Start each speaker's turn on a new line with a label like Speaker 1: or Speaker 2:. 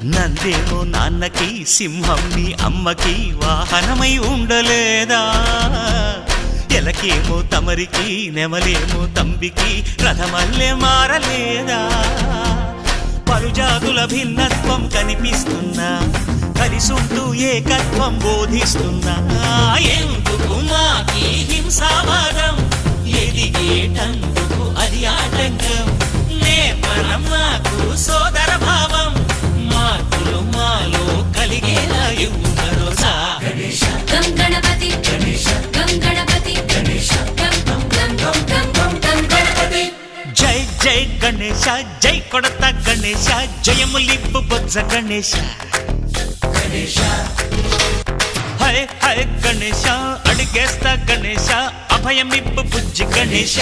Speaker 1: నందేమో నాన్నకి సింహం నీ అమ్మకి వాహనమై ఉండలేదా ఎలకేమో తమరికి నెమలేమో తంబికి రథమల్లే మారలేదా పలుజాతుల భిన్నత్వం కనిపిస్తున్నా కలిసుంటూ ఏకత్వం బోధిస్తున్నా ఎందుకు మాకి హింసావాదం ఎదిగేటందుకు అది ఆటంకం నేపరం మాకు సోదర భావం మార్పులు మాలో కలిగేలా ఇవ్వు భరోసా
Speaker 2: గం గణపతి గం గణపతి గం గం గం గం గం గణపతి
Speaker 1: జై జై గణేశ జై కొడత గణేశ జయములిప్పు బొజ్జ గణేశ హై హై గణేశ అడిగేస్తా గణేశ అభయమిప్పు బుజ్జి గణేశ